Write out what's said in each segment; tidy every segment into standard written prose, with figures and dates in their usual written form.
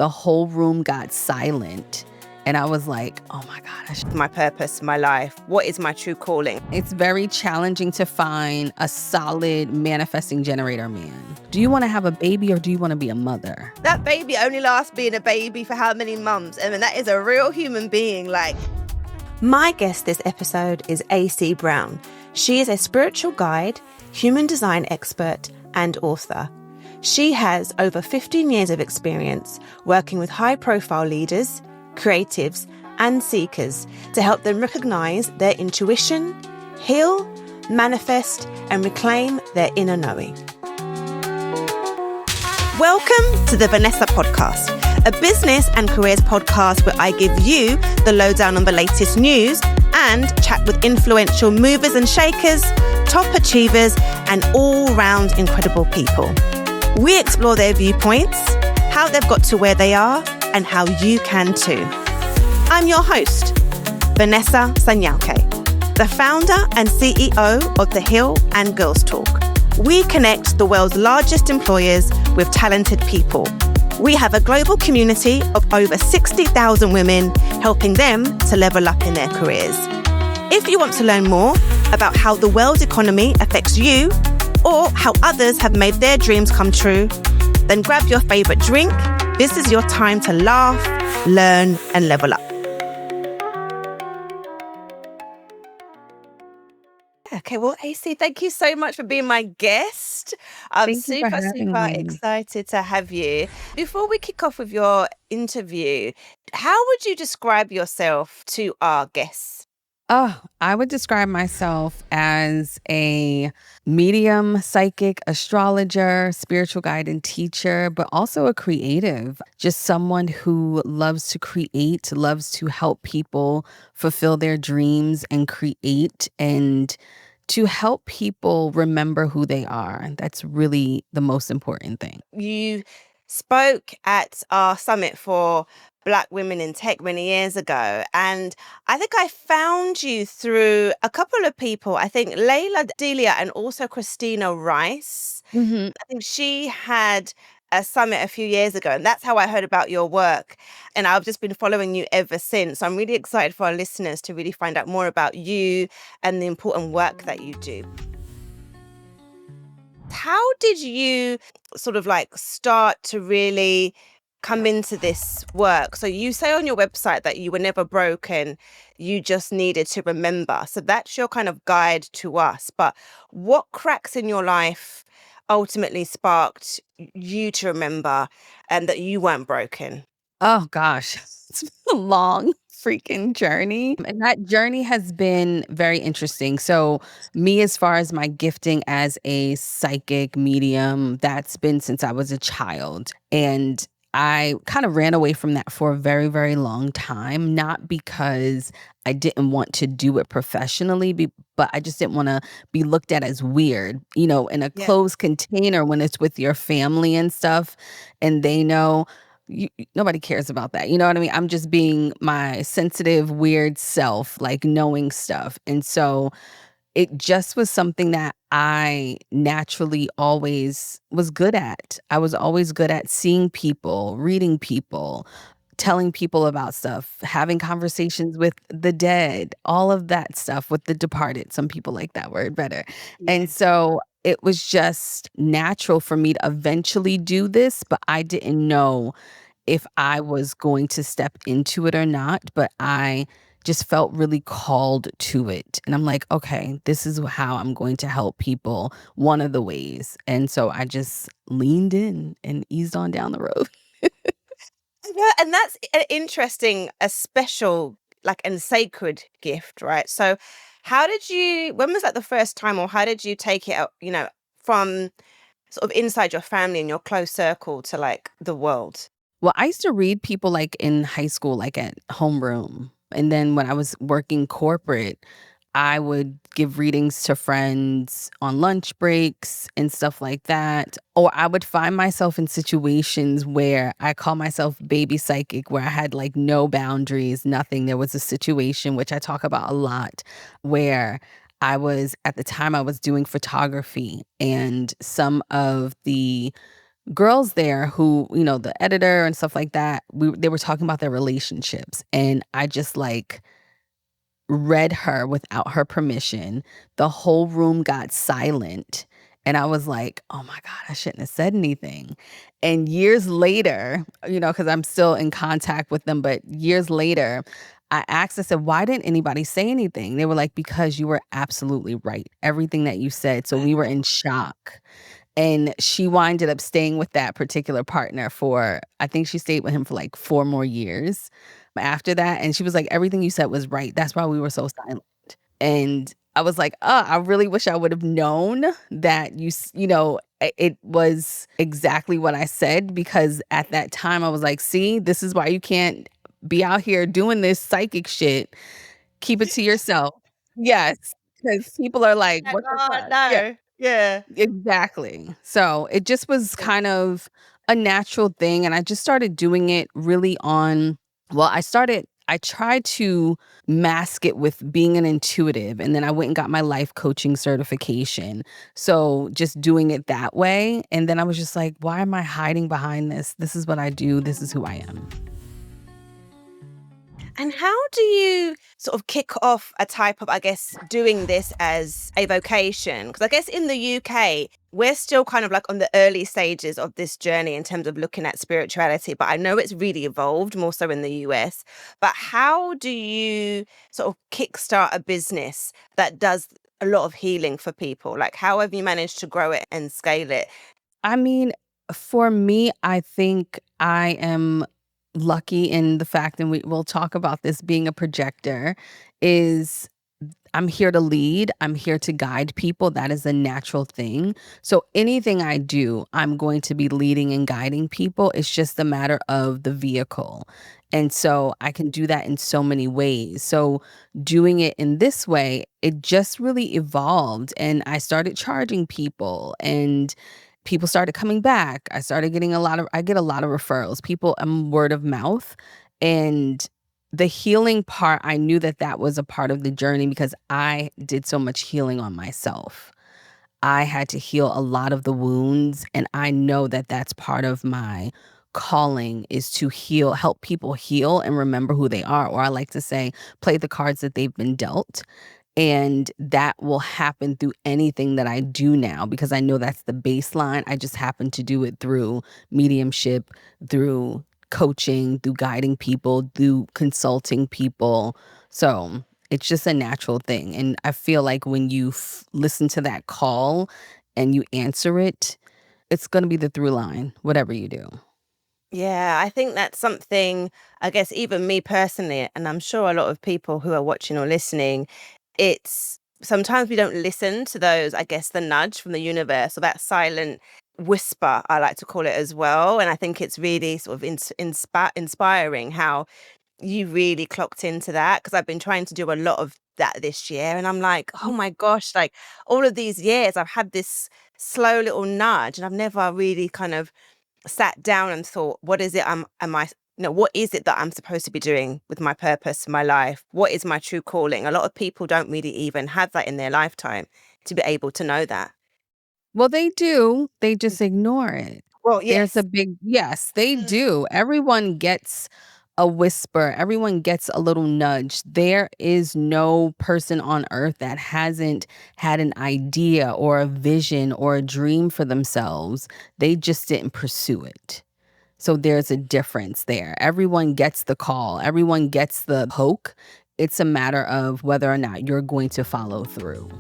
the whole room got silent. And I was like, oh my gosh. My purpose, my life, what is my true calling? It's very challenging to find a solid manifesting generator man. Do you want to have a baby or do you want to be a mother? That baby only lasts being a baby for how many months? I mean, that is a real human being. My guest this episode is Aycee Brown. She is a spiritual guide, human design expert, and author. She has over 15 years of experience working with high-profile leaders, creatives, and seekers to help them recognize their intuition, heal, manifest, and reclaim their inner knowing. Welcome to the Vanessa Podcast, a business and careers podcast where I give you the lowdown on the latest news and chat with influential movers and shakers, top achievers, and all-round incredible people. We explore their viewpoints, how they've got to where they are, and how you can too. I'm your host, Vanessa Sanyauke, the founder and CEO of The Hill and Girls Talk. We connect the world's largest employers with talented people. We have a global community of over 60,000 women, helping them to level up in their careers. If you want to learn more about how the world economy affects you or how others have made their dreams come true, then grab your favorite drink. This is your time to laugh, learn, and level up. Okay, well, Aycee, thank you so much for being my guest. I'm super excited to have you. Before we kick off with your interview, how would you describe yourself to our guests? Oh, I would describe myself as a medium, psychic, astrologer, spiritual guide and teacher, but also a creative. Just someone who loves to create, loves to help people fulfill their dreams and create, and to help people remember who they are. That's really the most important thing. You spoke at our summit for Black women in tech many years ago. And I think I found you through a couple of people. I think Layla Delia and also Christina Rice. Mm-hmm. I think she had a summit a few years ago, and that's how I heard about your work. And I've just been following you ever since. I'm really excited for our listeners to really find out more about you and the important work that you do. How did you sort of start to really come into this work? So you say on your website that you were never broken, you just needed to remember. So that's your kind of guide to us. But what cracks in your life ultimately sparked you to remember and that you weren't broken? Oh gosh, it's been a long freaking journey. And that journey has been very interesting. So me, as far as my gifting as a psychic medium, that's been since I was a child. And I kind of ran away from that for a very, very long time, not because I didn't want to do it professionally, but I just didn't want to be looked at as weird, in a closed container when it's with your family and stuff, and they know nobody cares about that. You know what I mean? I'm just being my sensitive, weird self, knowing stuff. And so it just was something that I naturally always was good at. I was always good at seeing people, reading people, telling people about stuff, having conversations with the dead, all of that stuff with the departed. Some people like that word better. Yeah. And so it was just natural for me to eventually do this, but I didn't know if I was going to step into it or not. But I just felt really called to it. And I'm like, okay, this is how I'm going to help people, one of the ways. And so I just leaned in and eased on down the road. Yeah, and that's an interesting, a special, and sacred gift, right? So when was that the first time, or how did you take it out, from sort of inside your family and your close circle to the world? Well, I used to read people in high school, at homeroom. And then when I was working corporate, I would give readings to friends on lunch breaks and stuff like that. Or I would find myself in situations where I call myself baby psychic, where I had no boundaries, nothing. There was a situation, which I talk about a lot, where at the time I was doing photography, and some of the girls there who, the editor and stuff like that, they were talking about their relationships, and I just like read her without her permission. The whole room got silent. And I was like, oh my God, I shouldn't have said anything. And years later, because I'm still in contact with them, but years later, I said, why didn't anybody say anything? They were like, because you were absolutely right. Everything that you said. So we were in shock. And she winded up staying with that particular partner for, I think she stayed with him for like 4 more years after that. And she was like, everything you said was right. That's why we were so silent. And I was like, oh, I really wish I would have known that it was exactly what I said, because at that time I was like, see, this is why you can't be out here doing this psychic shit. Keep it to yourself. Yes. Because people are like, Like, what the oh fuck? Yeah. no. Yeah. Exactly. So it just was kind of a natural thing. And I just started doing it really I tried to mask it with being an intuitive. And then I went and got my life coaching certification. So just doing it that way. And then I was just like, why am I hiding behind this? This is what I do. This is who I am. And how do you sort of kick off a type of, I guess, doing this as a vocation? Because I guess in the UK, we're still kind of like on the early stages of this journey in terms of looking at spirituality, but I know it's really evolved more so in the US. But how do you sort of kickstart a business that does a lot of healing for people? Like, how have you managed to grow it and scale it? I mean, for me, I think I am lucky in the fact, and we'll talk about this, being a projector, is I'm here to lead. I'm here to guide people. That is a natural thing. So anything I do, I'm going to be leading and guiding people. It's just a matter of the vehicle. And so I can do that in so many ways. So doing it in this way, it just really evolved. And I started charging people, and people started coming back. I get a lot of referrals. People, word of mouth. And the healing part, I knew that that was a part of the journey because I did so much healing on myself. I had to heal a lot of the wounds, and I know that that's part of my calling, is to help people heal and remember who they are, or I like to say, play the cards that they've been dealt. And that will happen through anything that I do now, because I know that's the baseline. I just happen to do it through mediumship, through coaching, through guiding people, through consulting people. So it's just a natural thing. And I feel like when you listen to that call and you answer it, it's going to be the through line, whatever you do. Yeah, I think that's something, I guess, even me personally, and I'm sure a lot of people who are watching or listening, it's sometimes we don't listen to those, I guess, the nudge from the universe, or that silent whisper, I like to call it as well. And I think it's really sort of inspiring how you really clocked into that, because I've been trying to do a lot of that this year. And I'm like, oh my gosh, like all of these years, I've had this slow little nudge, and I've never really kind of sat down and thought, what is it what is it that I'm supposed to be doing with my purpose, my life? What is my true calling? A lot of people don't really even have that in their lifetime to be able to know that. Well, they do. They just ignore it. Well, There's a yes. big yes, they Mm. do. Everyone gets a whisper. Everyone gets a little nudge. There is no person on earth that hasn't had an idea or a vision or a dream for themselves. They just didn't pursue it. So there's a difference there. Everyone gets the call. Everyone gets the poke. It's a matter of whether or not you're going to follow through.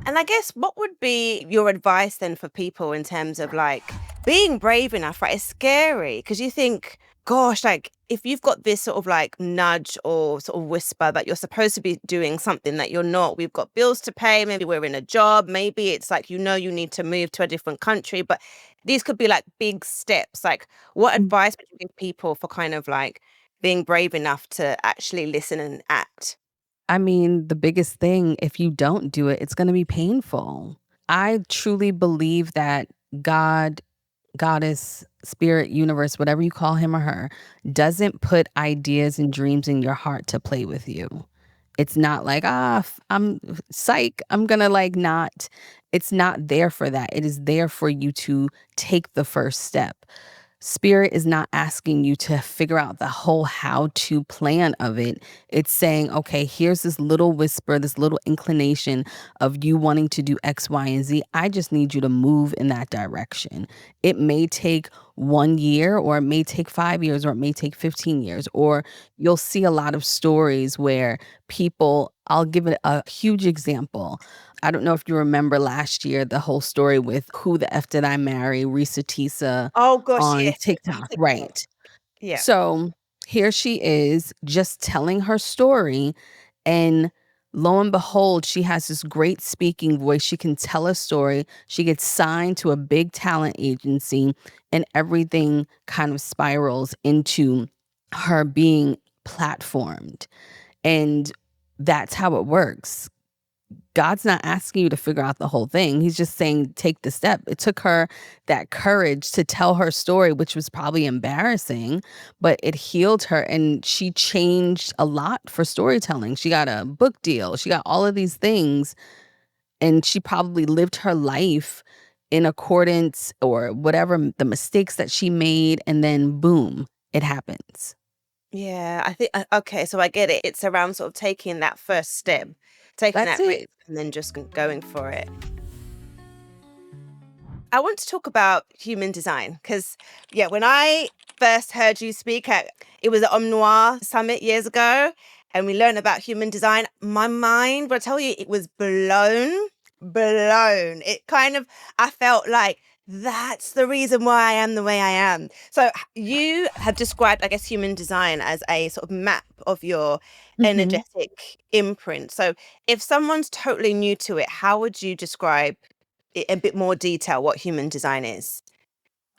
And I guess what would be your advice then for people in terms of like being brave enough, right? It's scary because you think, gosh, like if you've got this sort of like nudge or sort of whisper that you're supposed to be doing something that you're not, we've got bills to pay, maybe we're in a job, maybe it's like, you need to move to a different country, but these could be like big steps. Like what advice would you give people for kind of like being brave enough to actually listen and act? I mean, the biggest thing, if you don't do it, it's going to be painful. I truly believe that God, goddess, spirit, universe, whatever you call him or her, doesn't put ideas and dreams in your heart to play with you. It's not like, I'm psych, I'm gonna like not. It's not there for that. It is there for you to take the first step. Spirit is not asking you to figure out the whole how to plan of it. It's saying, okay, here's this little whisper, this little inclination of you wanting to do X, Y, and Z. I just need you to move in that direction. It may take 1 year, or it may take 5 years, or it may take 15 years, or you'll see a lot of stories where people, I'll give it a huge example. I don't know if you remember last year, the whole story with Who the F Did I Marry, Risa Tisa Oh gosh, on yes, on TikTok, TikTok. right. Yeah. So here she is just telling her story, and lo and behold, she has this great speaking voice. She can tell a story. She gets signed to a big talent agency, and everything kind of spirals into her being platformed. And that's how it works. God's not asking you to figure out the whole thing. He's just saying, take the step. It took her that courage to tell her story, which was probably embarrassing, but it healed her, and she changed a lot for storytelling. She got a book deal. She got all of these things, and she probably lived her life in accordance or whatever the mistakes that she made. And then boom, it happens. Yeah, I think okay, so I get it. It's around sort of taking that first step, taking That's that risk, it. and then just going for it. I want to talk about human design because, yeah, when I first heard you speak at it was at Noir Summit years ago, and we learned about human design. My mind, but I tell you, it was blown. It kind of, I felt like that's the reason why I am the way I am. So you have described, I guess, human design as a sort of map of your Mhm. energetic imprint. So if someone's totally new to it, how would you describe a bit more detail what human design is?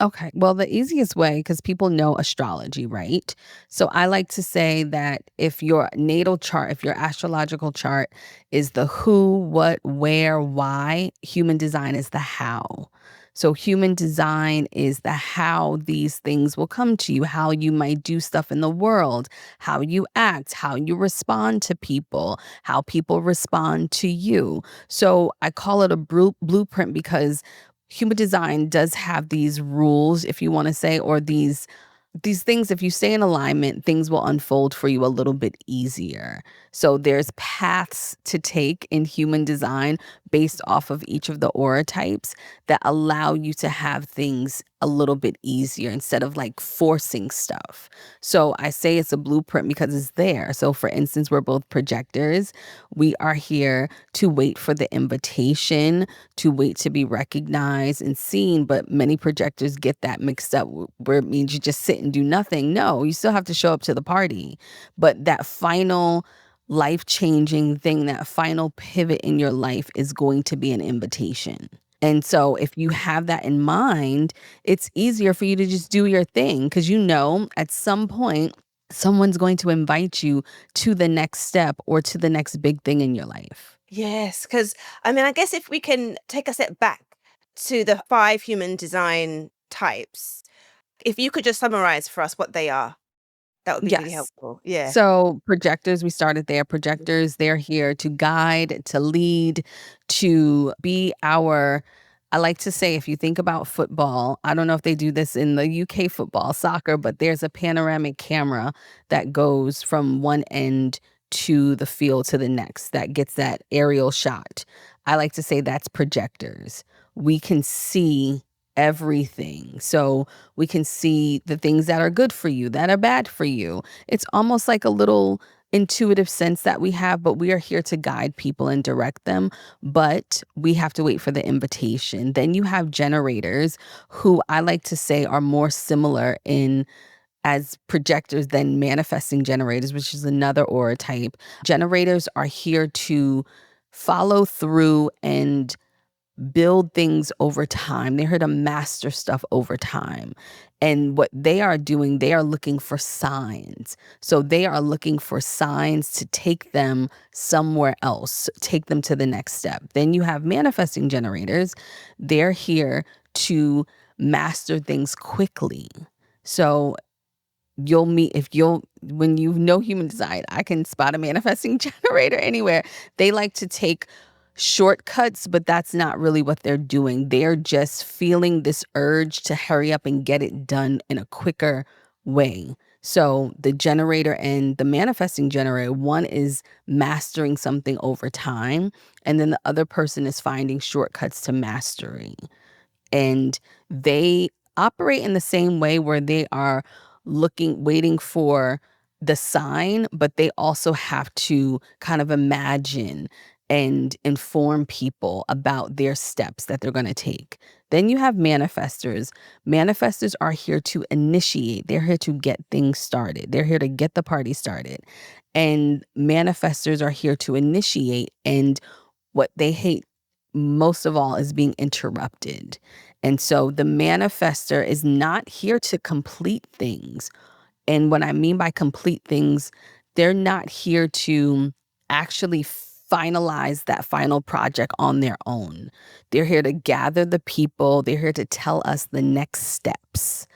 Okay. Well, the easiest way, because people know astrology, right? So I like to say that if your natal chart, if your astrological chart is the who, what, where, why, human design is the how. So human design is the how these things will come to you, how you might do stuff in the world, how you act, how you respond to people, how people respond to you. So I call it a blueprint because human design does have these rules, if you want to say, or these things. If you stay in alignment, things will unfold for you a little bit easier. So there's paths to take in human design based off of each of the aura types that allow you to have things a little bit easier instead of like forcing stuff. So I say it's a blueprint because it's there. So for instance, we're both projectors. We are here to wait for the invitation, to wait to be recognized and seen. But many projectors get that mixed up where it means you just sit and do nothing. No, you still have to show up to the party. But that final life changing thing, that final pivot in your life is going to be an invitation. And so if you have that in mind, it's easier for you to just do your thing because you know at some point someone's going to invite you to the next step or to the next big thing in your life. Yes, because I mean, I guess if we can take a step back to the five human design types, if you could just summarize for us what they are, that would be really Yes. helpful. Yeah. So projectors, we started there. Projectors, they're here to guide, to lead, to be our. I like to say, if you think about football, I don't know if they do this in the UK football, soccer, but there's a panoramic camera that goes from one end to the field to the next that gets that aerial shot. I like to say that's projectors. We can see everything. So we can see the things that are good for you, that are bad for you. It's almost like a little intuitive sense that we have, but we are here to guide people and direct them. But we have to wait for the invitation. Then you have generators who I like to say are more similar in as projectors than manifesting generators, which is another aura type. Generators are here to follow through and build things over time. They're here to master stuff over time. And what they are doing, they are looking for signs. So they are looking for signs to take them somewhere else, take them to the next step. Then you have manifesting generators. They're here to master things quickly. So you'll meet if you'll when you know human design, I can spot a manifesting generator anywhere. They like to take shortcuts, but that's not really what they're doing. They're just feeling this urge to hurry up and get it done in a quicker way. So the generator and the manifesting generator, one is mastering something over time, and then the other person is finding shortcuts to mastery. And they operate in the same way where they are waiting for the sign, but they also have to kind of imagine and inform people about their steps that they're going to take. Then you have manifestors. Manifestors are here to initiate. They're here to get things started. They're here to get the party started. And manifestors are here to initiate, and what they hate most of all is being interrupted. And so the manifester is not here to complete things. And what I mean by complete things, they're not here to actually finalize that final project on their own. They're here to gather the people, they're here to tell us the next steps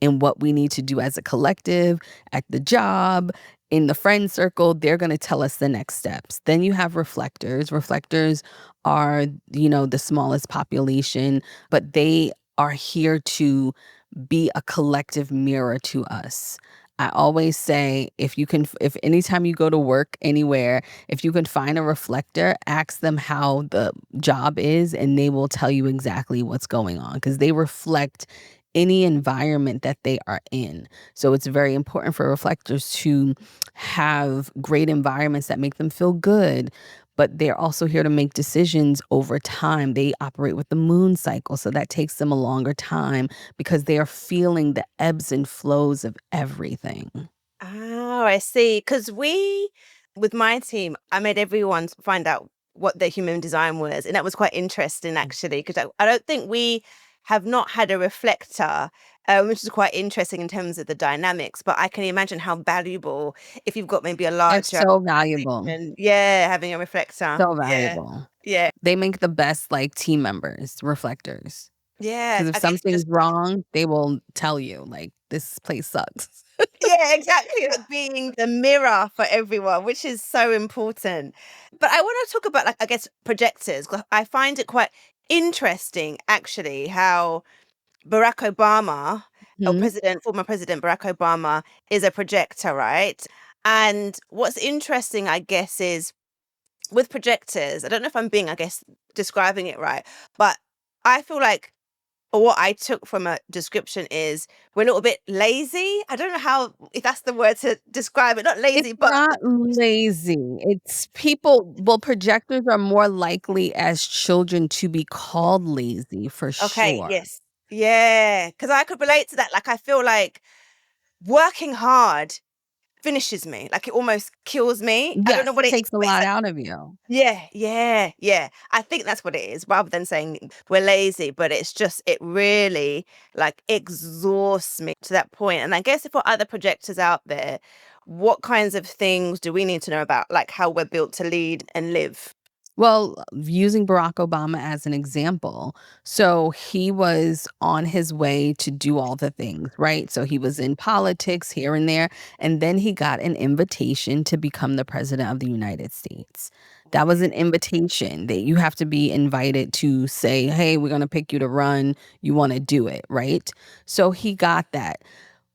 and what we need to do as a collective, at the job, in the friend circle. They're going to tell us the next steps. Then you have reflectors. Reflectors are, the smallest population, but they are here to be a collective mirror to us. I always say, if anytime you go to work anywhere, if you can find a reflector, ask them how the job is, and they will tell you exactly what's going on because they reflect any environment that they are in. So it's very important for reflectors to have great environments that make them feel good, but they're also here to make decisions over time. They operate with the moon cycle, so that takes them a longer time because they are feeling the ebbs and flows of everything. Oh, I see. Because with my team, I made everyone find out what their human design was. And that was quite interesting, actually, because I don't think we have not had a reflector, which is quite interesting in terms of the dynamics. But I can imagine how valuable if you've got maybe a It's larger so valuable. and yeah, having a reflector. So Yeah. valuable. Yeah. They make the best, like, team members, reflectors. Yeah. Because if I guess something's just wrong, they will tell you, like, "This place sucks." yeah, exactly. Like being the mirror for everyone, which is so important. But I want to talk about, like, I guess, projectors. 'Cause I find it quite interesting, actually, how Barack Obama, Mhm. Former President Barack Obama, is a projector, right? And what's interesting, I guess, is with projectors, I don't know if I'm being, I guess, describing it right, but I feel like what I took from a description is we're a little bit lazy. I don't know how, if that's the word to describe it, not It's lazy, but not lazy. It's people projectors are more likely as children to be called lazy for okay, sure. yes. Yeah, because I could relate to that. Like, I feel like working hard finishes me. Like, it almost kills me. I don't know Yes, what it it is, takes a but it's lot like, out of you. yeah, yeah, yeah. I think that's what it is, rather than saying we're lazy, but it's just, it really like exhausts me to that point. And I guess if for other projectors out there, what kinds of things do we need to know about, like how we're built to lead and live? Well, using Barack Obama as an example, so he was on his way to do all the things, right? So he was in politics here and there, and then he got an invitation to become the president of the United States. That was an invitation that you have to be invited to say, hey, we're going to pick you to run. You want to do it, right? So he got that.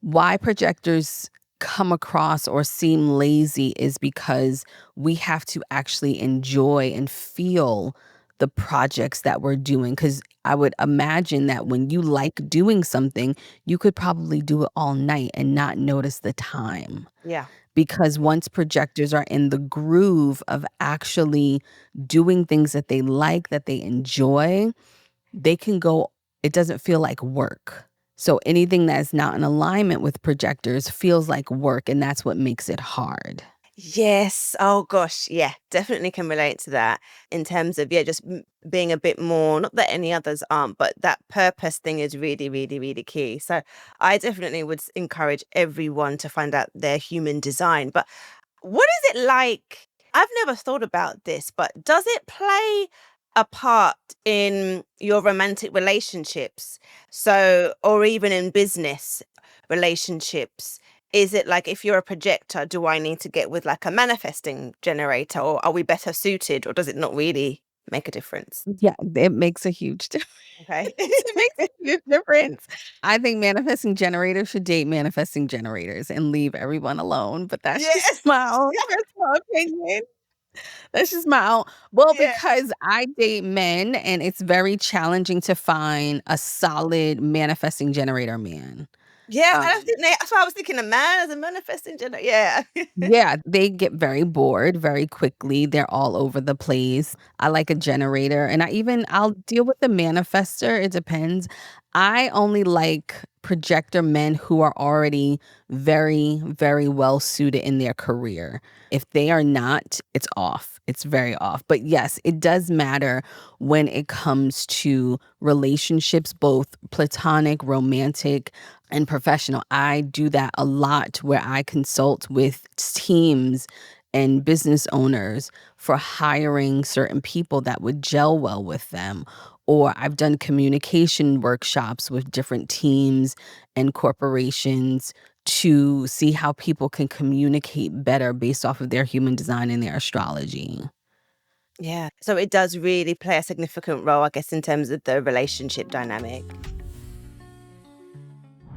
Why projectors come across or seem lazy is because we have to actually enjoy and feel the projects that we're doing. Because I would imagine that when you like doing something, you could probably do it all night and not notice the time. Yeah. Because once projectors are in the groove of actually doing things that they like, that they enjoy, they can go it doesn't feel like work. So anything that's not in alignment with projectors feels like work, and that's what makes it hard. Yes. Oh gosh. Yeah. Definitely can relate to that in terms of, yeah, just being a bit more, not that any others aren't, but that purpose thing is really, really, really key. So I definitely would encourage everyone to find out their human design. But what is it like? I've never thought about this, but does it play a part in your romantic relationships? So, or even in business relationships? is it like, if you're a projector, do I need to get with like a manifesting generator, or are we better suited, or does it not really make a difference? Yeah, it makes a huge difference. Okay. It makes a huge difference. I think manifesting generators should date manifesting generators and leave everyone alone, but that's just Yes. my own personal opinion. That's just my own. Well, Yeah. because I date men and it's very challenging to find a solid manifesting generator man. Yeah, I don't Um think that's why I was thinking a man as a manifesting generator. Yeah. Yeah, they get very bored very quickly. They're all over the place. I like a generator, and I'll deal with the manifester. It depends. I only like projector men who are already very, very well suited in their career. If they are not, it's off. It's very off. But yes, it does matter when it comes to relationships, both platonic, romantic, and professional. I do that a lot where I consult with teams and business owners for hiring certain people that would gel well with them. Or I've done communication workshops with different teams and corporations to see how people can communicate better based off of their human design and their astrology. Yeah. So it does really play a significant role, I guess, in terms of the relationship dynamic.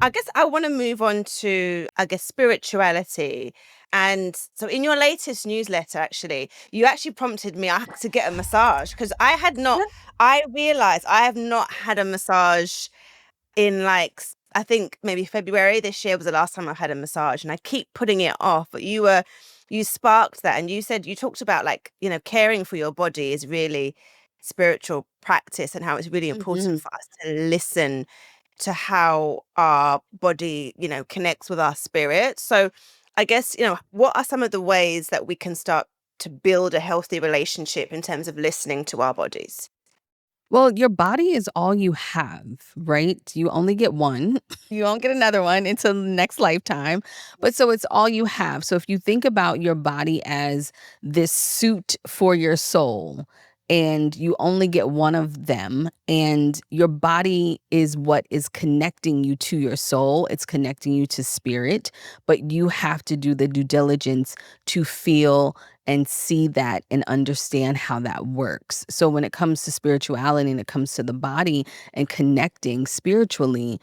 I guess I want to move on to, I guess, spirituality. And so in your latest newsletter, actually, you actually prompted me to get a massage, because I realized I have not had a massage in like, I think maybe February this year was the last time I've had a massage, and I keep putting it off. But you sparked that, and you talked about, like, caring for your body is really spiritual practice, and how it's really important Mhm. for us to listen to how our body, connects with our spirit. So I guess, what are some of the ways that we can start to build a healthy relationship in terms of listening to our bodies? Well, your body is all you have, right? You only get one. You won't get another one until the next lifetime. But so it's all you have. So if you think about your body as this suit for your soul, and you only get one of them, and your body is what is connecting you to your soul, it's connecting you to spirit, but you have to do the due diligence to feel and see that and understand how that works. So when it comes to spirituality and it comes to the body and connecting spiritually,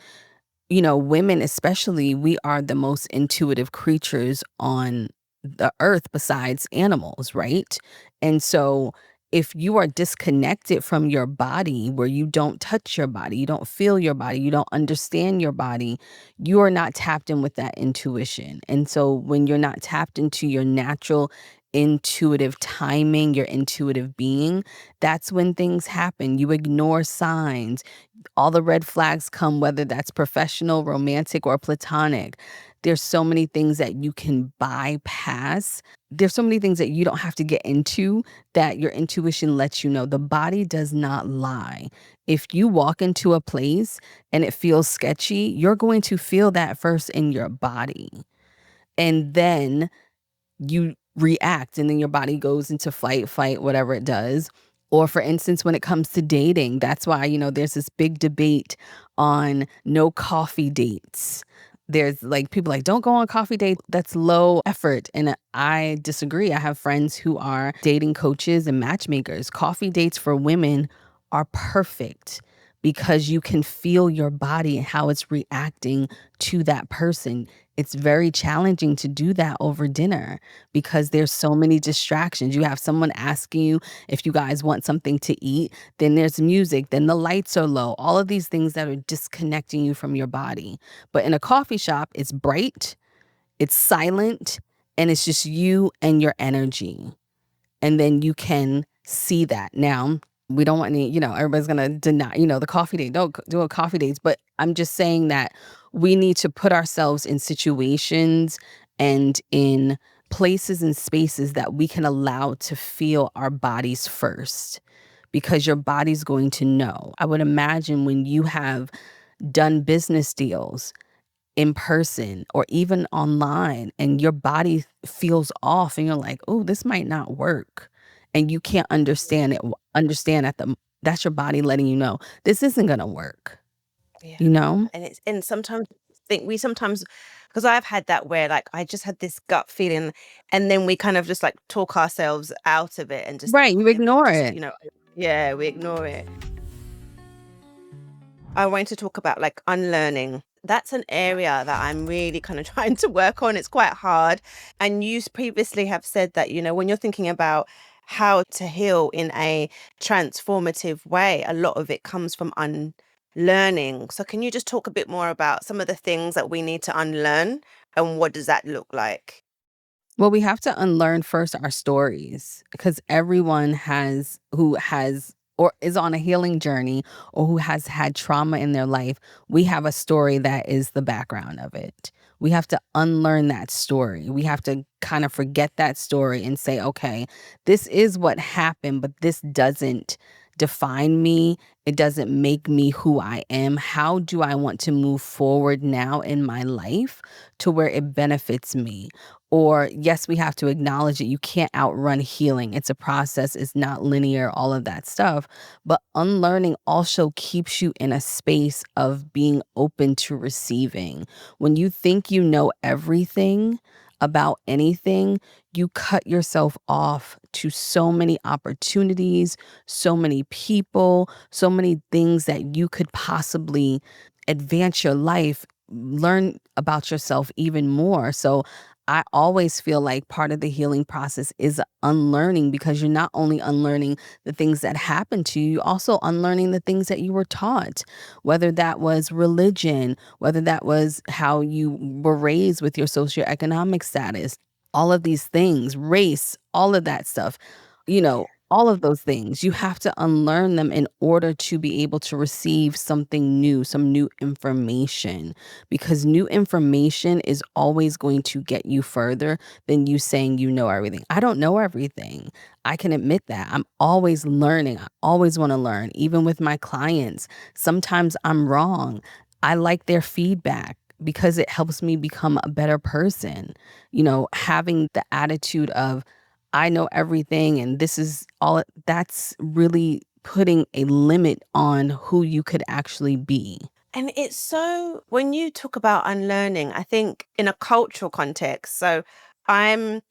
women especially, we are the most intuitive creatures on the earth besides animals, right? And so if you are disconnected from your body, where you don't touch your body, you don't feel your body, you don't understand your body, you are not tapped in with that intuition. And so when you're not tapped into your natural intuitive timing, your intuitive being, that's when things happen. You ignore signs, all the red flags come, whether that's professional, romantic, or platonic. There's so many things that you can bypass. There's so many things that you don't have to get into, that your intuition lets you know. The body does not lie. If you walk into a place and it feels sketchy, you're going to feel that first in your body. And then you react, and then your body goes into flight, fight, whatever it does. Or for instance, when it comes to dating, that's why, there's this big debate on no coffee dates. There's like people like, don't go on coffee date. That's low effort. And I disagree. I have friends who are dating coaches and matchmakers. Coffee dates for women are perfect because you can feel your body and how it's reacting to that person. It's very challenging to do that over dinner because there's so many distractions. You have someone asking you if you guys want something to eat, then there's music, then the lights are low, all of these things that are disconnecting you from your body. But in a coffee shop, it's bright, it's silent, and it's just you and your energy. And then you can see that. Now, we don't want any, everybody's going to deny, the coffee date. Don't do a coffee dates. But I'm just saying that we need to put ourselves in situations and in places and spaces that we can allow to feel our bodies first, because your body's going to know. I would imagine when you have done business deals in person or even online and your body feels off and you're like, "Oh, this might not work." And you can't understand that's your body letting you know this isn't going to work, Yeah. you know? And sometimes think we sometimes because I've had that where like I just had this gut feeling, and then we kind of just like talk ourselves out of it and just, Right, you ignore just, it. yeah, we ignore it. I wanted to talk about like unlearning. That's an area that I'm really kind of trying to work on. It's quite hard. And you previously have said that, when you're thinking about how to heal in a transformative way, a lot of it comes from unlearning. So can you just talk a bit more about some of the things that we need to unlearn and what does that look like? Well, we have to unlearn first our stories because everyone who has or is on a healing journey or who has had trauma in their life, we have a story that is the background of it. We have to unlearn that story. We have to kind of forget that story and say, okay, this is what happened, but this doesn't define me. It doesn't make me who I am. How do I want to move forward now in my life to where it benefits me? Or, yes, we have to acknowledge that you can't outrun healing. It's a process, it's not linear, all of that stuff. But unlearning also keeps you in a space of being open to receiving. When you think you know everything about anything, you cut yourself off to so many opportunities, so many people, so many things that you could possibly advance your life, learn about yourself even more. So I always feel like part of the healing process is unlearning because you're not only unlearning the things that happened to you, you're also unlearning the things that you were taught, whether that was religion, whether that was how you were raised with your socioeconomic status, all of these things, race, all of that stuff, all of those things. You have to unlearn them in order to be able to receive something new, some new information, because new information is always going to get you further than you saying you know everything. I don't know everything. I can admit that. I'm always learning. I always want to learn, even with my clients. Sometimes I'm wrong. I like their feedback because it helps me become a better person. Having the attitude of, I know everything and this is all, that's really putting a limit on who you could actually be. And it's so, when you talk about unlearning, I think in a cultural context, so I'm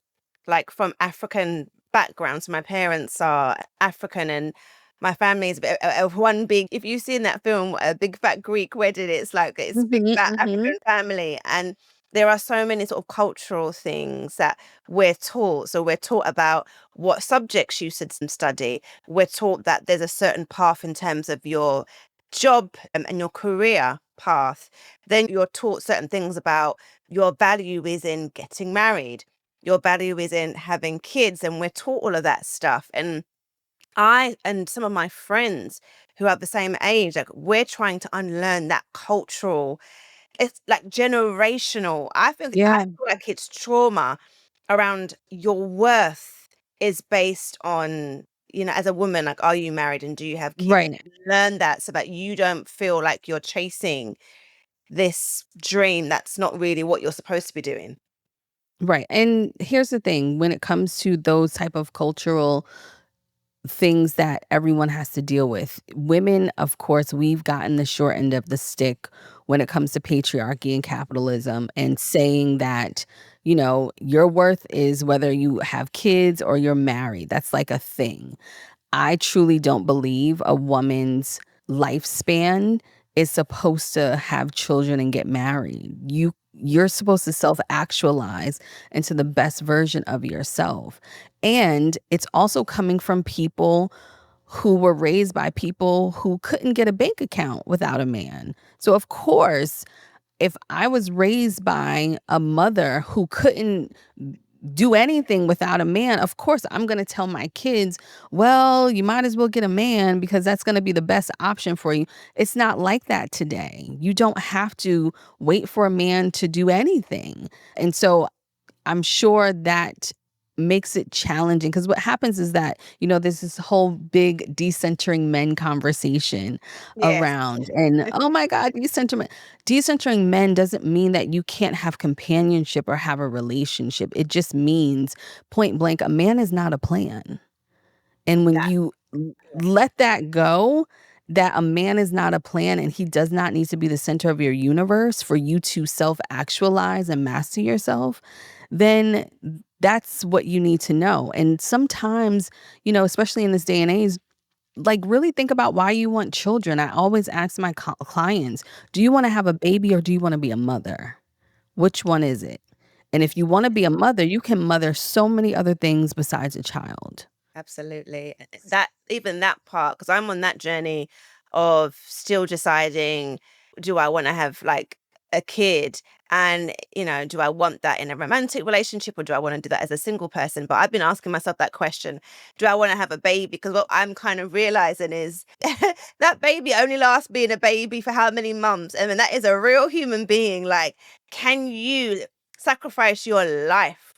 like from African backgrounds. My parents are African and my family is a bit of one big, if you've seen that film, A Big Fat Greek Wedding, it's like it's big Mhm, fat mhm. African family. And there are so many sort of cultural things that we're taught. So we're taught about what subjects you should study. We're taught that there's a certain path in terms of your job and your career path. Then you're taught certain things about your value is in getting married, your value is in having kids, and we're taught all of that stuff. And I and some of my friends who are the same age, like we're trying to unlearn that cultural, it's like generational. I Yeah, feel like it's trauma around your worth is based on, as a woman, like, are you married and do you have kids? right, Learn that so that you don't feel like you're chasing this dream that's not really what you're supposed to be doing. right. And here's the thing, when it comes to those type of cultural things that everyone has to deal with. Women, of course, we've gotten the short end of the stick when it comes to patriarchy and capitalism and saying that, your worth is whether you have kids or you're married. That's like a thing. I truly don't believe a woman's lifespan is supposed to have children and get married. You're supposed to self-actualize into the best version of yourself. And it's also coming from people who were raised by people who couldn't get a bank account without a man. So of course, if I was raised by a mother who couldn't do anything without a man, of course, I'm going to tell my kids, well, you might as well get a man because that's going to be the best option for you. It's not like that today. You don't have to wait for a man to do anything. And so I'm sure that makes it challenging because what happens is that, there's this whole big decentering men conversation Yes. around. And oh my God, decentering men doesn't mean that you can't have companionship or have a relationship. It just means point blank, a man is not a plan. And when That, you let that go that a man is not a plan and he does not need to be the center of your universe for you to self-actualize and master yourself, then that's what you need to know. And sometimes, especially in this day and age, like really think about why you want children. I always ask my clients, do you want to have a baby or do you want to be a mother? Which one is it? And if you want to be a mother, you can mother so many other things besides a child. Absolutely. That even that part, because I'm on that journey of still deciding, do I want to have like a kid? And, do I want that in a romantic relationship or do I want to do that as a single person? But I've been asking myself that question. Do I want to have a baby? Because what I'm kind of realizing is that baby only lasts being a baby for how many months? And then that is a real human being. Like, can you sacrifice your life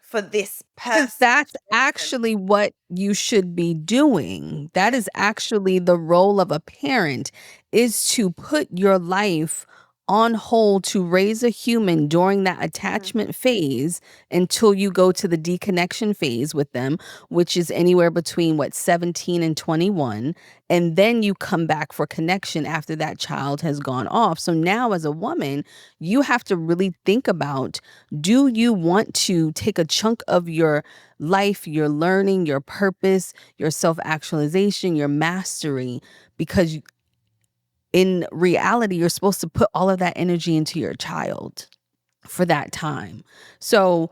for this 'Cause person? that's actually what you should be doing. That is actually the role of a parent, is to put your life on hold to raise a human during that Mhm. attachment phase until you go to the deconnection phase with them, which is anywhere between 17 and 21, and then you come back for connection after that child has gone off. So now as a woman, you have to really think about, do you want to take a chunk of your life, your learning, your purpose, your self-actualization, your mastery, because in reality, you're supposed to put all of that energy into your child for that time. So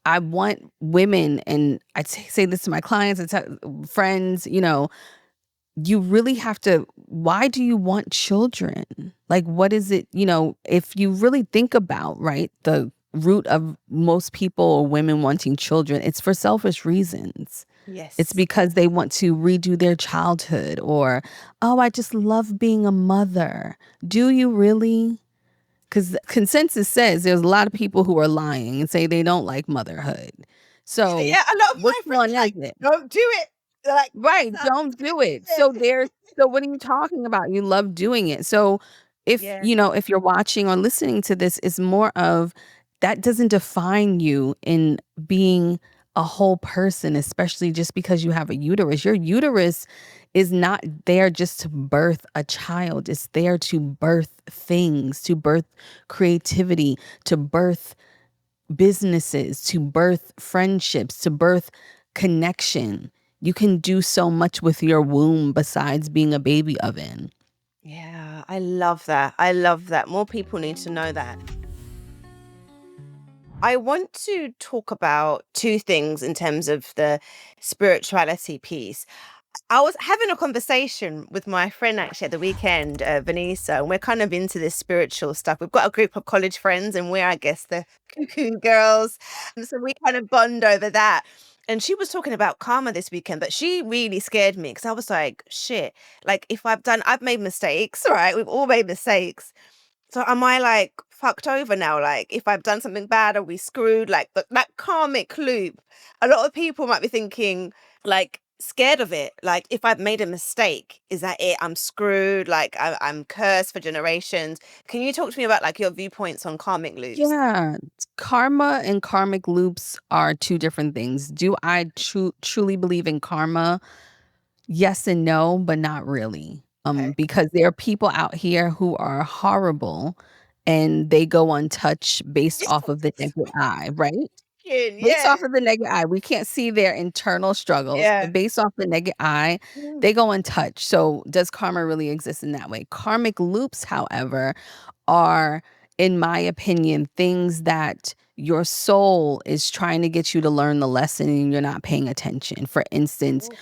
I want women, and say this to my clients and friends, you really have to, why do you want children? Like, what is it, if you really think about, right, the root of most people or women wanting children, it's for selfish reasons. It's Yes. because they want to redo their childhood, or, oh, I just love being a mother. Do you really? Because consensus says there's a lot of people who are lying and say they don't like motherhood. So Yeah, a lot of which my friends one are is like, it? "Don't do it." They're like, Right, "Stop don't do it. So it." what are you talking about? You love doing it. So if, Yeah. if you're watching or listening to this, is more of, that doesn't define you in being a whole person, especially just because you have a uterus. Your uterus is not there just to birth a child. It's there to birth things, to birth creativity, to birth businesses, to birth friendships, to birth connection. You can do so much with your womb besides being a baby oven. Yeah, I love that. I love that. More people need to know that. I want to talk about two things in terms of the spirituality piece. I was having a conversation with my friend actually at the weekend, Vanessa, and we're kind of into this spiritual stuff. We've got a group of college friends, and we're, I guess, the cuckoo girls. So we kind of bond over that. And she was talking about karma this weekend, but she really scared me because I was like, shit, like if I've made mistakes, right? We've all made mistakes. So am I like fucked over now? Like if I've done something bad, are we screwed? Like that karmic loop. A lot of people might be thinking, like, scared of it. Like if I've made a mistake, is that it? I'm screwed. Like I'm cursed for generations. Can you talk to me about like your viewpoints on karmic loops? Yeah, karma and karmic loops are two different things. Do I truly believe in karma? Yes and no, but not really. Okay. Because there are people out here who are horrible and they go untouched based This off was of the naked eye, right? Based yeah. off of the naked eye, we can't see their internal struggles, Yeah. but based off the naked eye, Mm. they go untouched. So, does karma really exist in that way? Karmic loops, however, are, in my opinion, things that your soul is trying to get you to learn the lesson and you're not paying attention. For instance, Oh,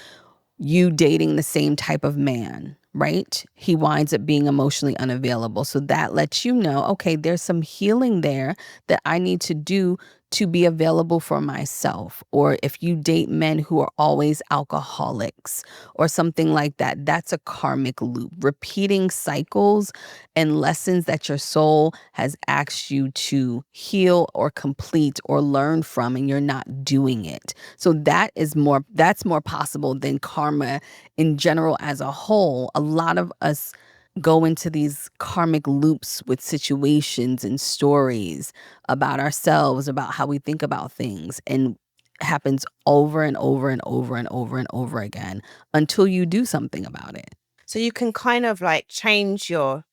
you dating the same type of man, right? He winds up being emotionally unavailable. So that lets you know, okay, there's some healing there that I need to do to be available for myself. Or if you date men who are always alcoholics or something like that, that's a karmic loop, repeating cycles and lessons that your soul has asked you to heal or complete or learn from, and you're not doing it. So that's more possible than karma in general as a whole. A lot of us go into these karmic loops with situations and stories about ourselves, about how we think about things, and happens over and over and over and over and over again until you do something about it. So you can kind of like change your,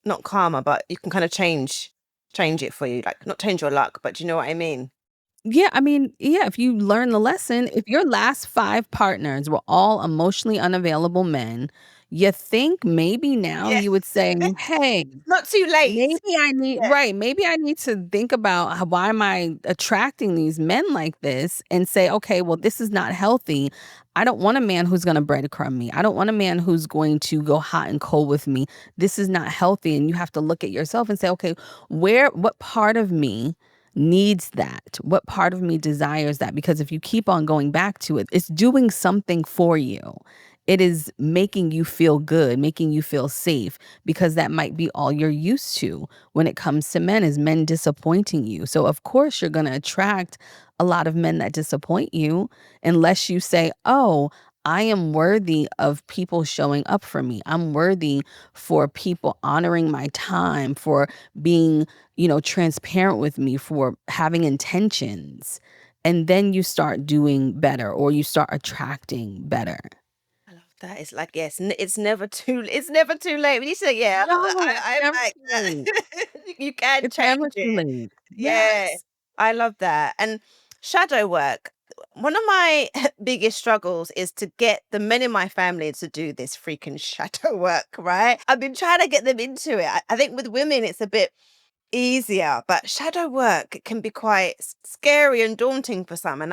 not karma, but you can kind of change it for you. Like not change your luck, but do you know what I mean? Yeah, I mean, yeah, if you learn the lesson, if your last 5 partners were all emotionally unavailable men, you think maybe now Yeah. you would say, "Hey, Not too late. Yeah. maybe I need to think about why am I attracting these men like this and say, okay, well, this is not healthy. I don't want a man who's going to breadcrumb me. I don't want a man who's going to go hot and cold with me. This is not healthy." And you have to look at yourself and say, okay, what part of me needs that? What part of me desires that? Because if you keep on going back to it, it's doing something for you. It is making you feel good, making you feel safe, because that might be all you're used to when it comes to men, is men disappointing you. So of course you're going to attract a lot of men that disappoint you, unless you say, "Oh, I am worthy of people showing up for me. I'm worthy for people honoring my time, for being, transparent with me, for having intentions." And then you start doing better, or you start attracting better. I love that. It's like, yes, it's never too late. When you say, yeah, No, it's I'm never like too late. that. You can It's never change too it. late. Yeah, Yes. I love that. And shadow work. One of my biggest struggles is to get the men in my family to do this freaking shadow work, right? I've been trying to get them into it. I think with women, it's a bit easier, but shadow work can be quite scary and daunting for some. And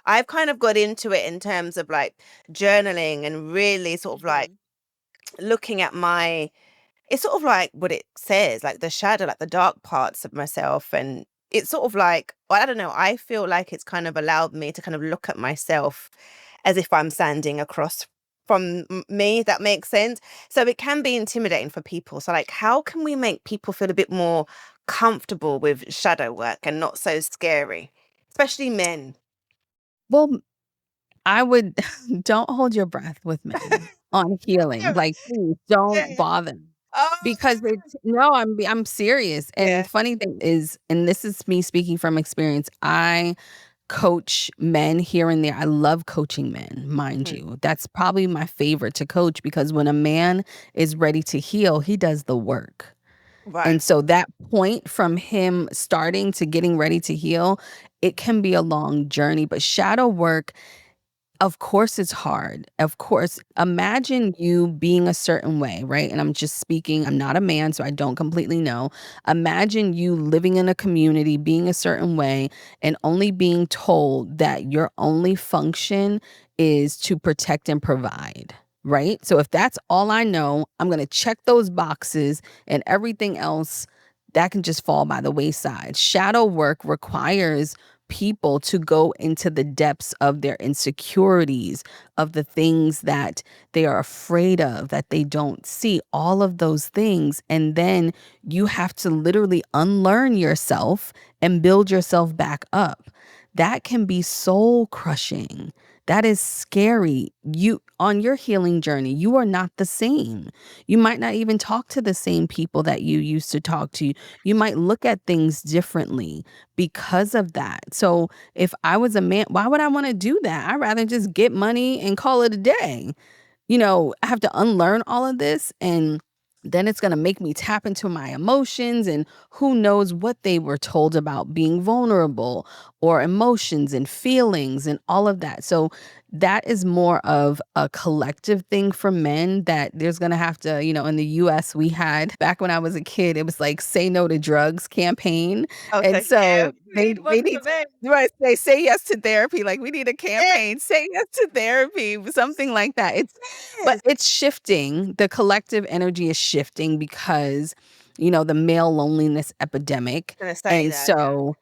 I've kind of got into it in terms of like journaling and really sort of like Mhm. looking at my, it's sort of like what it says, like the shadow, like the dark parts of myself. And it's sort of like, well, I don't know, I feel like it's kind of allowed me to kind of look at myself as if I'm standing across from me, if that makes sense. So it can be intimidating for people. So, like, how can we make people feel a bit more comfortable with shadow work and not so scary, especially men? Well, I would don't hold your breath with men on healing. Yeah. Like, please Yeah. don't bother. Oh, Because it's no, I'm serious. And yeah. funny thing is, and this is me speaking from experience, I coach men here and there. I love coaching men, mind Mhm. you. That's probably my favorite to coach, because when a man is ready to heal, he does the work. Right. And so that point from him starting to getting ready to heal, it can be a long journey. But shadow work, of course it's hard. Of course, imagine you being a certain way, right? And I'm just speaking, I'm not a man, so I don't completely know. Imagine you living in a community, being a certain way, and only being told that your only function is to protect and provide, right? So if that's all I know, I'm going to check those boxes, and everything else that can just fall by the wayside. Shadow work requires people to go into the depths of their insecurities, of the things that they are afraid of, that they don't see, all of those things. And then you have to literally unlearn yourself and build yourself back up. That can be soul crushing. That is scary. You, on your healing journey, you are not the same. You might not even talk to the same people that you used to talk to. You might look at things differently because of that. So if I was a man, why would I want to do that? I'd rather just get money and call it a day. I have to unlearn all of this, and then it's going to make me tap into my emotions, and who knows what they were told about being vulnerable, or emotions and feelings and all of that. So that is more of a collective thing for men, that there's going to have to, in the US, we had, back when I was a kid, it was like say no to drugs campaign. And Okay. Yeah. so We they need one they need for men. right, they say yes to therapy. Like, we need a Yeah. campaign, say yes to therapy, something like that. But Yes. it's shifting. The collective energy is shifting because, the male loneliness epidemic. Gonna say And that. Yeah. so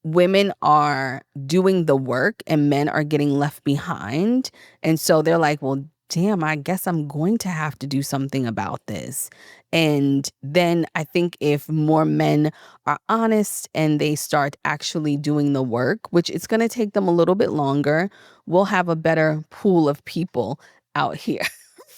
women are doing the work and men are getting left behind. And so they're like, well, damn, I guess I'm going to have to do something about this. And then I think if more men are honest and they start actually doing the work, which it's going to take them a little bit longer, we'll have a better pool of people out here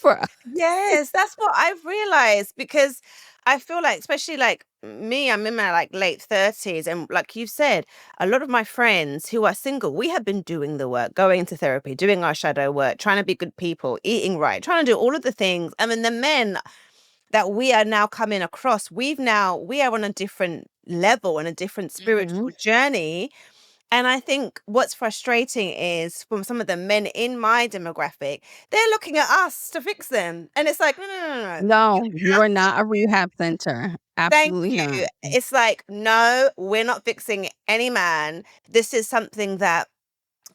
for us. Yes, that's what I've realized, because I feel like, especially like me, I'm in my like late 30s. And like you said, a lot of my friends who are single, we have been doing the work, going to therapy, doing our shadow work, trying to be good people, eating right, trying to do all of the things. I mean, the men that we are now coming across, we are on a different level and a different spiritual Mhm. journey. And I think what's frustrating is from some of the men in my demographic, they're looking at us to fix them. And it's like, no, no, no, no. No, you have are not a rehab center. Thank Absolutely you. not. It's like, no, we're not fixing any man. This is something that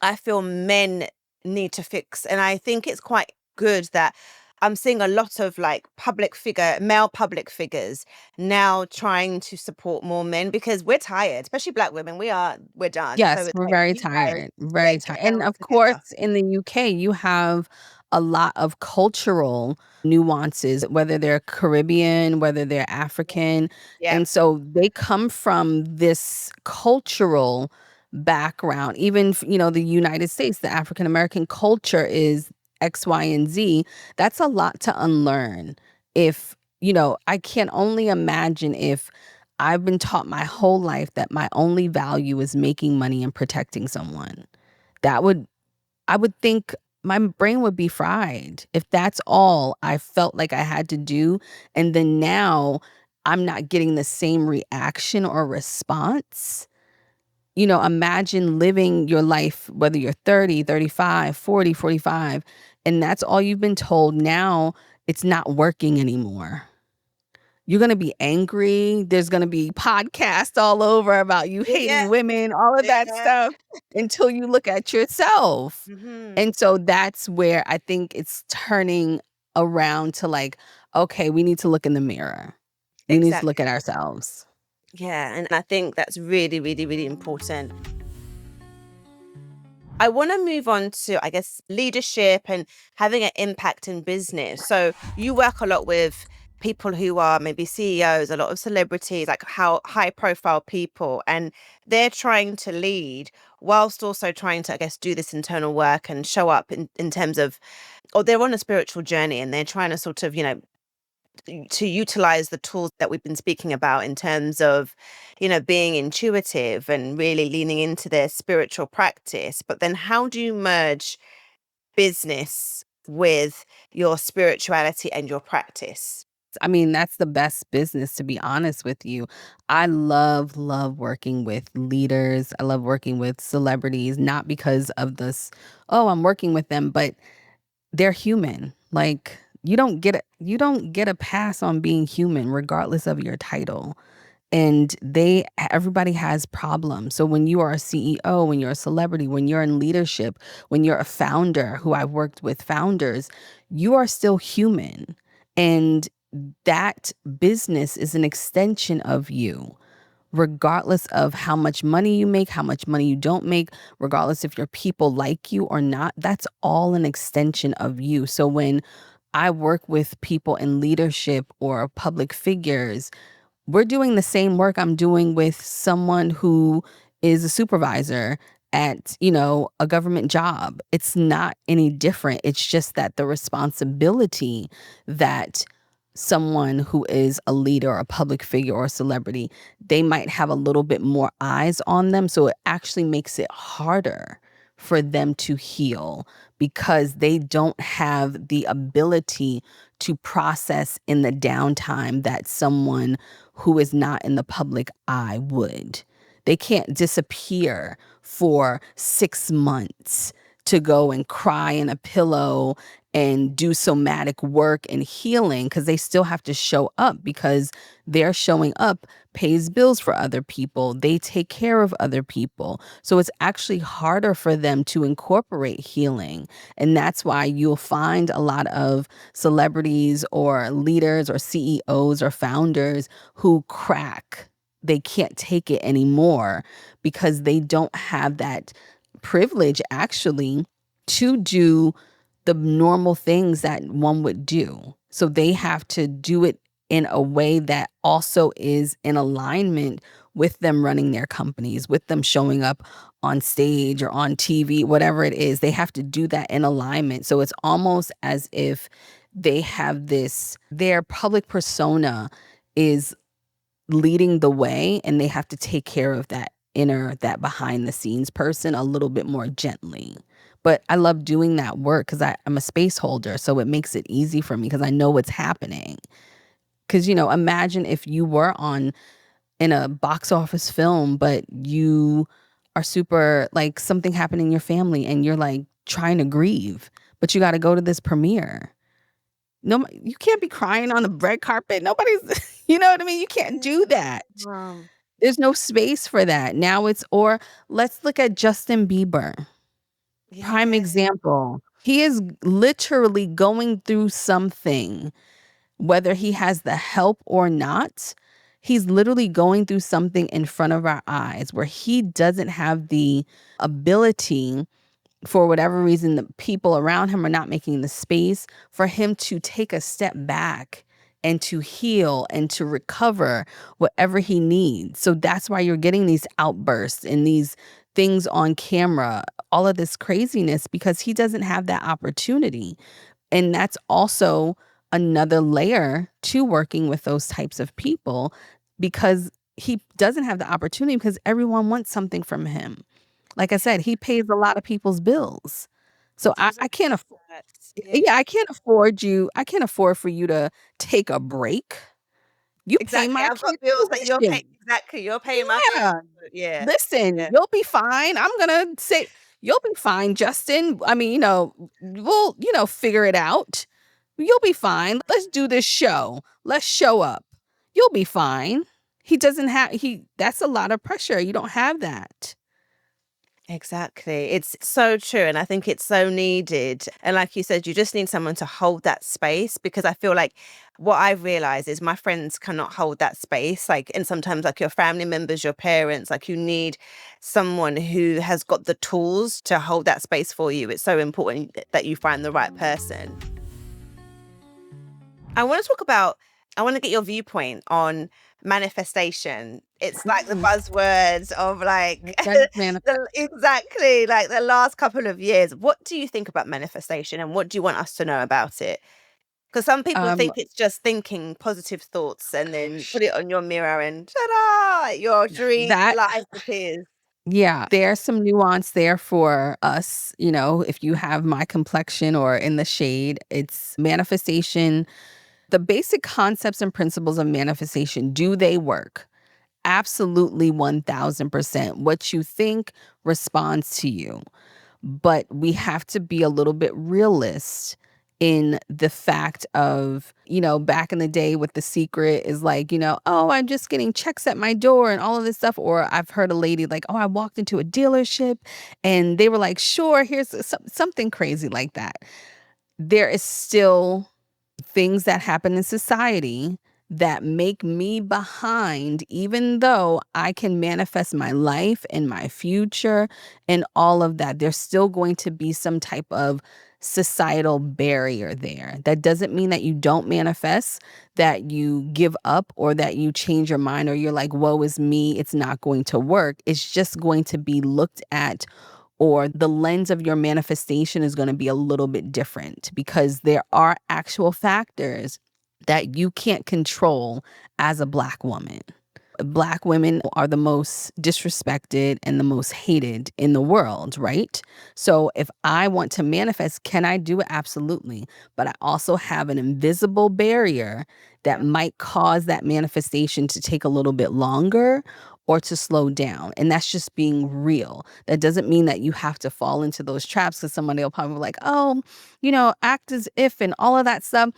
I feel men need to fix. And I think it's quite good that I'm seeing a lot of like male public figures now trying to support more men, because we're tired, especially Black women. We're done. So Yes, it's we're like, very you guys, tired, yeah, very get tired. their And act of together. course, in the UK, you have a lot of cultural nuances, whether they're Caribbean, whether they're African. Yeah. And so they come from this cultural background. Even, the United States, the African American culture is X, Y, and Z. That's a lot to unlearn. If, I can only imagine if I've been taught my whole life that my only value is making money and protecting someone. That would I would think my brain would be fried if that's all I felt like I had to do, and then now I'm not getting the same reaction or response. Imagine living your life, whether you're 30, 35, 40, 45, and that's all you've been told. Now it's not working anymore. You're gonna be angry. There's gonna be podcasts all over about you Yeah. hating women, all of that Yeah. stuff, until you look at yourself. Hmm. And so that's where I think it's turning around to like, okay, we need to look in the mirror. We need to look Exactly. at ourselves. Yeah. And I think that's really, really, really important. I want to move on to, I guess, leadership and having an impact in business. So you work a lot with people who are maybe CEOs, a lot of celebrities, like how high profile people, and they're trying to lead whilst also trying to, I guess, do this internal work and show up in terms of, or they're on a spiritual journey and they're trying to sort of, to utilize the tools that we've been speaking about in terms of, being intuitive and really leaning into their spiritual practice. But then how do you merge business with your spirituality and your practice? I mean, that's the best business, to be honest with you. I love working with leaders. I love working with celebrities, not because of this, oh, I'm working with them, but they're human. Like you don't get a pass on being human regardless of your title. And everybody has problems. So when you are a CEO, when you're a celebrity, when you're in leadership, when you're a founder, who I've worked with founders, you are still human. And that business is an extension of you, regardless of how much money you make, how much money you don't make, regardless if your people like you or not. That's all an extension of you. So when I work with people in leadership or public figures, we're doing the same work I'm doing with someone who is a supervisor at, a government job. It's not any different. It's just that the responsibility that someone who is a leader or a public figure or a celebrity, they might have a little bit more eyes on them. So it actually makes it harder for them to heal because they don't have the ability to process in the downtime that someone who is not in the public eye would. They can't disappear for 6 months to go and cry in a pillow and do somatic work and healing, because they still have to show up, because they're showing up pays bills for other people. They take care of other people. So it's actually harder for them to incorporate healing. And that's why you'll find a lot of celebrities or leaders or CEOs or founders who crack. They can't take it anymore because they don't have that privilege actually to do the normal things that one would do. So they have to do it in a way that also is in alignment with them running their companies, with them showing up on stage or on TV, whatever it is. They have to do that in alignment. So it's almost as if they have their public persona is leading the way, and they have to take care of that behind the scenes person a little bit more gently. But I love doing that work because I'm a space holder, so it makes it easy for me because I know what's happening. Because, imagine if you were in a box office film, but you are super, like, something happened in your family and you're like trying to grieve, but you got to go to this premiere. No, you can't be crying on the red carpet. Nobody's, you know what I mean? You can't do that. Wow. There's no space for that. Now or let's look at Justin Bieber. Prime Yeah. example. He is literally going through something, whether he has the help or not. He's literally going through something in front of our eyes where he doesn't have the ability, for whatever reason, the people around him are not making the space for him to take a step back and to heal and to recover whatever he needs. So that's why you're getting these outbursts and these things on camera, all of this craziness, because he doesn't have that opportunity. And that's also another layer to working with those types of people, because he doesn't have the opportunity because everyone wants something from him. Like I said, he pays a lot of people's bills. So I, Those are I can't afford that. yeah, I can't afford for you to take a break. You pay Exactly. my I've got kid's bills that you're paying. tuition. Exactly. You're paying my bills. Yeah. Yeah. Listen, Yeah. you'll be fine. I'm gonna say you'll be fine, Justin. I mean, we'll, figure it out. You'll be fine. Let's do this show. Let's show up. You'll be fine. He doesn't have that's a lot of pressure. You don't have that. Exactly. It's so true. And I think it's so needed. And like you said, you just need someone to hold that space, because I feel like what I've realized is my friends cannot hold that space. Like, and sometimes like your family members, your parents, like you need someone who has got the tools to hold that space for you. It's so important that you find the right person. I want to talk about, I want to get your viewpoint on manifestation. It's like the buzzwords of like, That man, exactly, like the last couple of years. What do you think about manifestation and what do you want us to know about it? Because some people um, think it's just thinking positive thoughts and then put it on your mirror and ta-da, your dream that life appears. yeah, there's some nuance there for us. If you have my complexion or in the shade, it's manifestation. The basic concepts and principles of manifestation, do they work? Absolutely 1000%. What you think responds to you. But we have to be a little bit realist in the fact of, back in the day with The Secret is like, oh, I'm just getting checks at my door and all of this stuff. Or I've heard a lady like, oh, I walked into a dealership and they were like, sure, here's something crazy like that. There is still things that happen in society that make me behind, even though I can manifest my life and my future and all of that. There's still going to be some type of societal barrier there. That doesn't mean that you don't manifest, that you give up, or that you change your mind, or you're like, woe is me, it's not going to work. It's just going to be looked at, or the lens of your manifestation is going to be a little bit different, because there are actual factors that you can't control as a Black woman. Black women are the most disrespected and the most hated in the world, right? So if I want to manifest, can I do it? Absolutely. But I also have an invisible barrier that might cause that manifestation to take a little bit longer or to slow down. And that's just being real. That doesn't mean that you have to fall into those traps, because somebody will probably be like, oh, act as if and all of that stuff.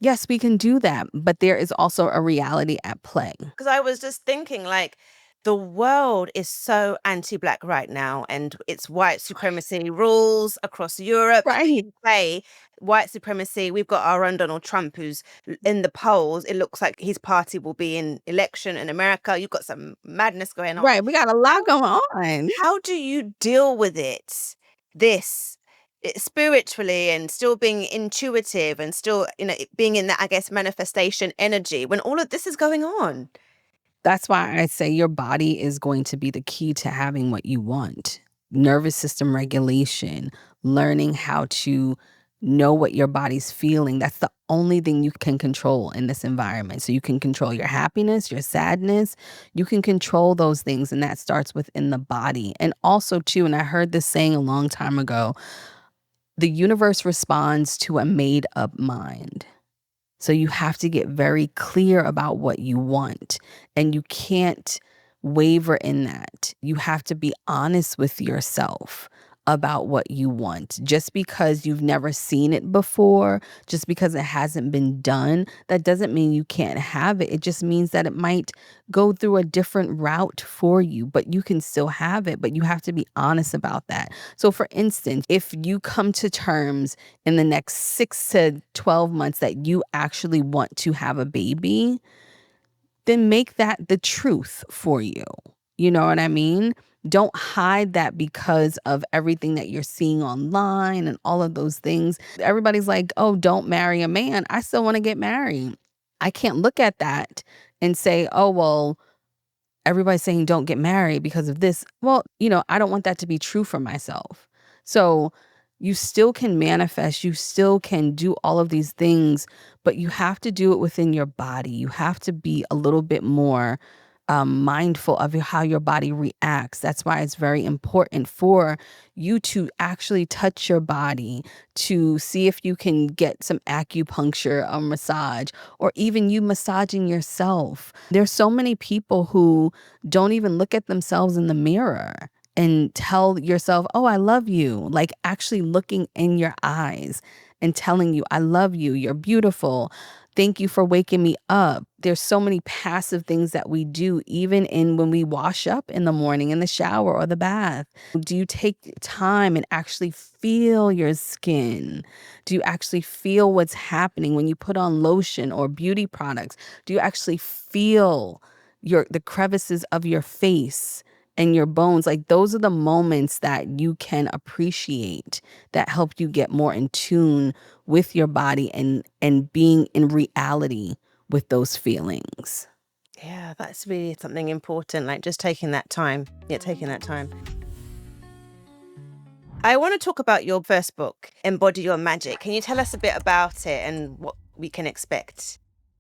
Yes, we can do that, but there is also a reality at play. Because I was just thinking, like, the world is so anti-Black right now, and it's white supremacy rules across Europe. Right. UK, white supremacy. We've got our own Donald Trump, who's in the polls. It looks like his party will be in election in America. You've got some madness going on. Right, we got a lot going on. How do you deal with it? This spiritually, and still being intuitive, and still, being in that, I guess, manifestation energy when all of this is going on. That's why I say your body is going to be the key to having what you want. Nervous system regulation, learning how to know what your body's feeling. That's the only thing you can control in this environment. So you can control your happiness, your sadness. You can control those things, and that starts within the body. And also, too, and I heard this saying a long time ago, the universe responds to a made up mind. So you have to get very clear about what you want, and you can't waver in that. You have to be honest with yourself about what you want. Just because you've never seen it before, just because it hasn't been done, that doesn't mean you can't have it. It just means that it might go through a different route for you, but you can still have it, but you have to be honest about that. So for instance, if you come to terms in the next 6 to 12 months that you actually want to have a baby, then make that the truth for you. You know what I mean? Don't hide that because of everything that you're seeing online and all of those things. Everybody's like, oh, don't marry a man. I still want to get married. I can't look at that and say, oh, well, everybody's saying don't get married because of this. Well, I don't want that to be true for myself. So you still can manifest, you still can do all of these things, but you have to do it within your body. You have to be a little bit more mindful of how your body reacts. That's why it's very important for you to actually touch your body, to see if you can get some acupuncture or massage, or even you massaging yourself. There's so many people who don't even look at themselves in the mirror and tell yourself, oh, I love you. Like actually looking in your eyes and telling you, I love you. You're beautiful. Thank you for waking me up. There's so many passive things that we do, even in when we wash up in the morning, in the shower or the bath. Do you take time and actually feel your skin? Do you actually feel what's happening when you put on lotion or beauty products? Do you actually feel the crevices of your face and your bones? Like those are the moments that you can appreciate that help you get more in tune with your body and being in reality with those feelings. Yeah, that's really something important, like just taking that time. Yeah, taking that time. I want to talk about your first book, Embody Your Magic. Can you tell us a bit about it and what we can expect?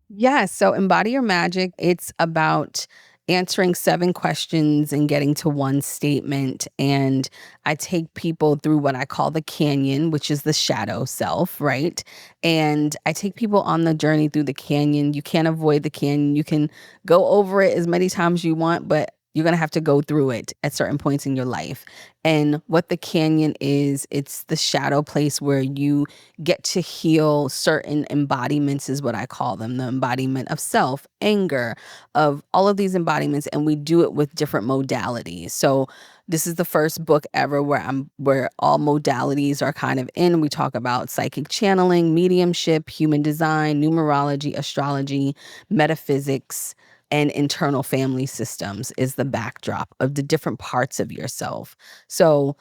Yes. So Embody Your Magic, it's about answering 7 questions and getting to one statement. And I take people through what I call the canyon, which is the shadow self, right? And I take people on the journey through the canyon. You can't avoid the canyon. You can go over it as many times you want, but you're going to have to go through it at certain points in your life. And what the canyon is, it's the shadow place where you get to heal certain embodiments, is what I call them. The embodiment of self, anger, of all of these embodiments. And we do it with different modalities. So this is the first book ever where all modalities are kind of in. We talk about psychic channeling, mediumship, human design, numerology, astrology, metaphysics, and internal family systems is the backdrop of the different parts of yourself. So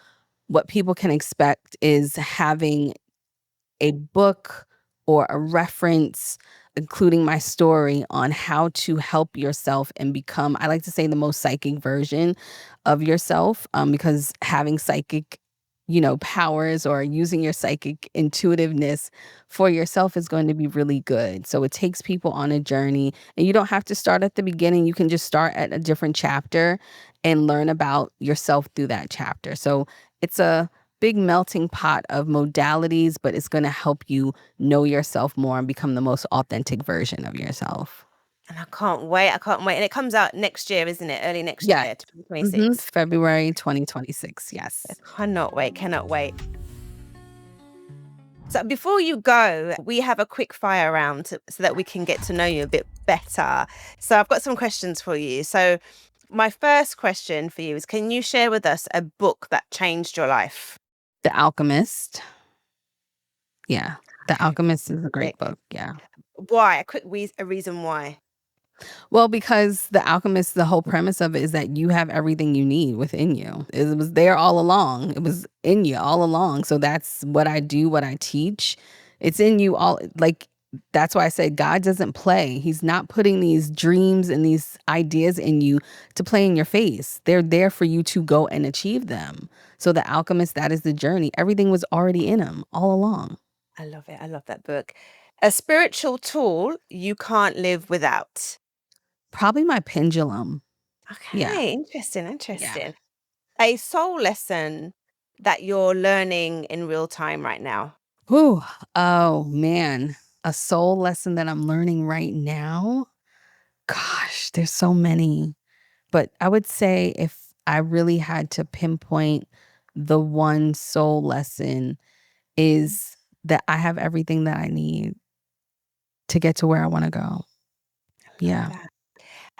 what people can expect is having a book or a reference, including my story on how to help yourself and become, I like to say, the most psychic version of yourself, because having psychic powers or using your psychic intuitiveness for yourself is going to be really good. So it takes people on a journey, and you don't have to start at the beginning. You can just start at a different chapter and learn about yourself through that chapter. So it's a big melting pot of modalities, but it's going to help you know yourself more and become the most authentic version of yourself. And I can't wait. I can't wait. And it comes out next year, isn't it? Early next Yeah. year, 2026. February 2026. Yes. Cannot wait. Cannot wait. So before you go, we have a quick fire round so that we can get to know you a bit better. So I've got some questions for you. So my first question for you is, can you share with us a book that changed your life? The Alchemist. Yeah. The Alchemist is a great book. Yeah. Why? A reason why? Well, because The Alchemist, the whole premise of it is that you have everything you need within you. It was there all along. It was in you all along. So that's what I do, what I teach. It's in you all. Like, that's why I said God doesn't play. He's not putting these dreams and these ideas in you to play in your face. They're there for you to go and achieve them. So The Alchemist, that is the journey. Everything was already in him all along. I love it. I love that book. A spiritual tool you can't live without. Probably my pendulum. Yeah. Okay, interesting, Yeah. interesting. A soul lesson that you're learning in real time right now. Whew. Oh man. A soul lesson that I'm learning right now. Gosh, there's so many. But I would say if I really had to pinpoint the one soul lesson is that I have everything that I need to get to where I want to go. Love Yeah. that.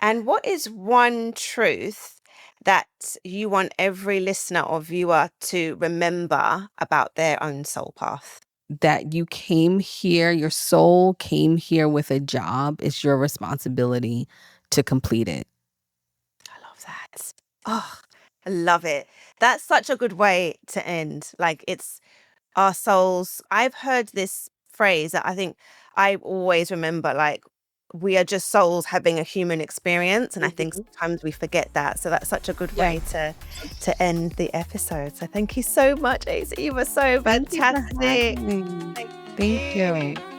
And what is one truth that you want every listener or viewer to remember about their own soul path? That you came here, your soul came here with a job. It's your responsibility to complete it. I love that. Oh, I love it. That's such a good way to end. Like it's our souls. I've heard this phrase that I think I always remember, like, we are just souls having a human experience. And I think Mhm. sometimes we forget that. So that's such a good Yeah. way to end the episode. So thank you so much, Aycee. You were so Thank you for fantastic. having me. Thank Thank you. you.